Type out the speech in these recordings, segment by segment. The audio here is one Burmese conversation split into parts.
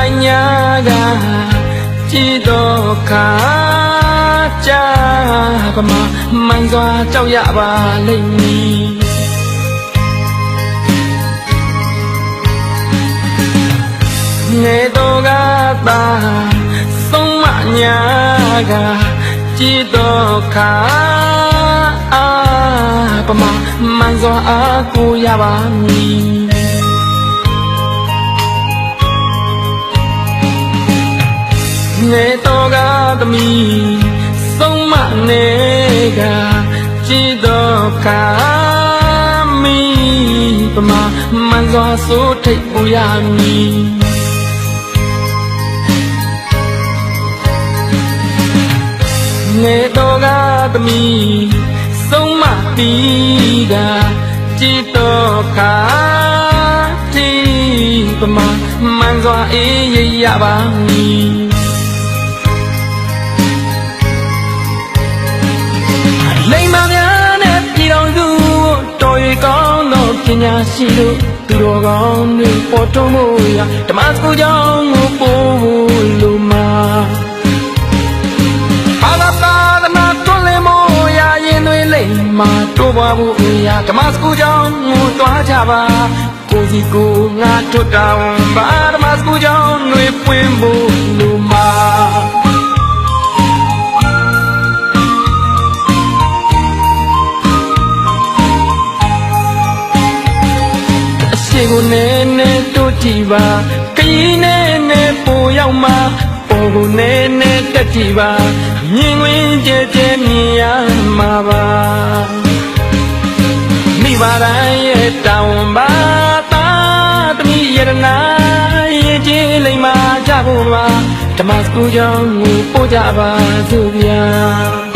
လိုက်ညာကကြည်တော့ခါကြပါမမှန်စွာကြောက်ရပါလိမ့်မည်ငယ်တော့ကသာဆုံးမညာကကြည်တော့ခါပါမမှန်စွာအားကိုရပါမည်ငယ်တော့ကသမီးဆုံးမနေကကြည်တော့ခါမီပါမမှန်စွာဆိုထိတ်ကိုရမည်ငယ်တော့ကသမီးဆုံးမပြီးကကြည်တော့ခါတီပမာမှန်စွာအေးရရပါမည်လိမ္မာများနဲ့ပြည်တော်သူတော်ရကောင်းသောပညာရှိတို့သူတော်ကောင်းတွေပေါ်ထွန်းဖို့ရဓမ္မစကူကြောင့်ကိုပို့ဖို့လိုမှာမာတို့ပါဘူးရာဓမ္မစကူကြောင့်ငိုသွားကြပါကိုစီကိုငါထွတ်တောင်းပါဓမ္မစကူကြောင့်နှွေပွင့်ဖို့လူမာအရှိကိုနဲ့နဲ့တို့ကြည့်ပါခရီးနဲ့နဲ့ပိုရောက်မှာပေါ်ကိုနဲ့နဲ့တက်ကြည့်ပါမြင်ဝင်ကြဲကြဲမြင်ရမှာပါမိဘတိုင်းရဲ့တောင်းပါသာသမီးရတနာရင်ကြီးလိမ္မာကြဖို့ပါဓမ္မစကူကြောင့်ကိုပို့ကြပါစို့ဗျာ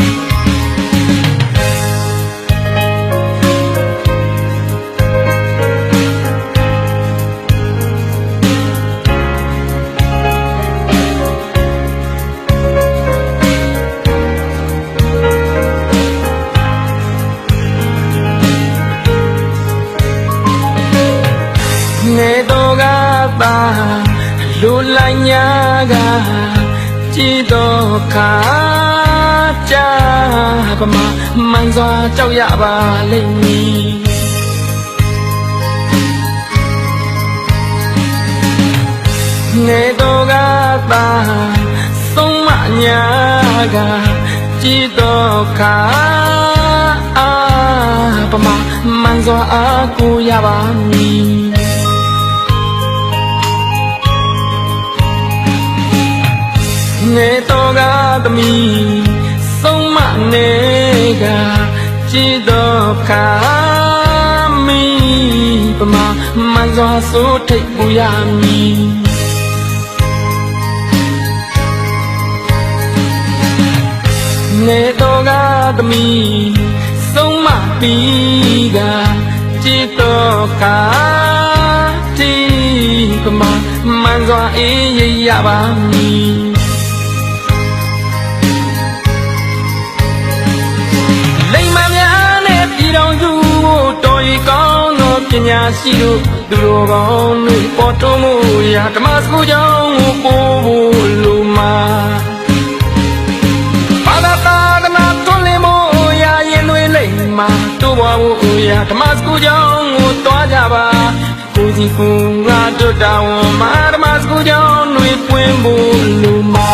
ငယ်တော့ကသာလူလိုက်ညာကကြည်တော့ခါကြပါမမှန်စွာကြောက်ရပါလိမ့်မည်ငယ်တော့ကသာဆုံးမညာကကြည်တော့ခါပါမမှန်စွာအားကိုရပါမည်ငယ်တော့ကသမီးဆုံးမနေကကြည်တော့ခါမီပမာမှန်စွာဆိုထိတ်ပူရမည်ငယ်တော့ကသမီးဆုံးမပြီးကကြည်တော့ခါတီပမာမှန်စွာအေးရရပါမည်ပညာရှိတို့သူတော်ကောင်းတွေပေါ်ထွန်းဖို့ရာဓမ္မစကူကြောင့်ကိုပို့ဖို့လိုမှာဘာသာသနာထွန်းလင်းဖို့ရာရင်တွေလိမ့်မှာတို့ပါဖို့ရာဓမ္မစကူကြောင့်ကိုသွားကြပါကိုစီကူငါတို့တောင်းမှာဓမ္မစကူကြောင့်တွေပွင့်ဖို့လိုမှာ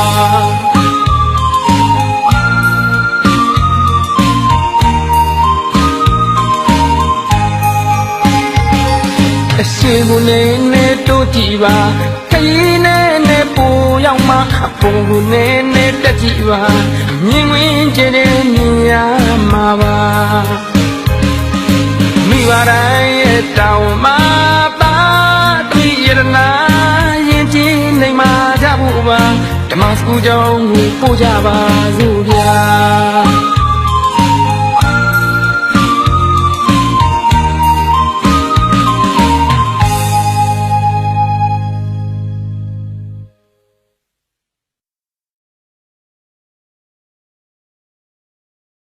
အရှိကိုနဲ့နဲ့တို့ကြည့်ပါခရီးနဲ့နဲ့ပူရောက်မှအပေါ်ကိုနဲ့နဲ့တက်ကြည့်ပါမြင်ဝင်ကျတဲ့မြင်ရမှာပါမိဘတိုင်းရဲ့တောင်းမှာပါတိရနာရင်ကြီးနေမှာကြဖို့ပါဓမ္မစကူကြောင့်ကိုပို့ကြပါစို့ဗျာ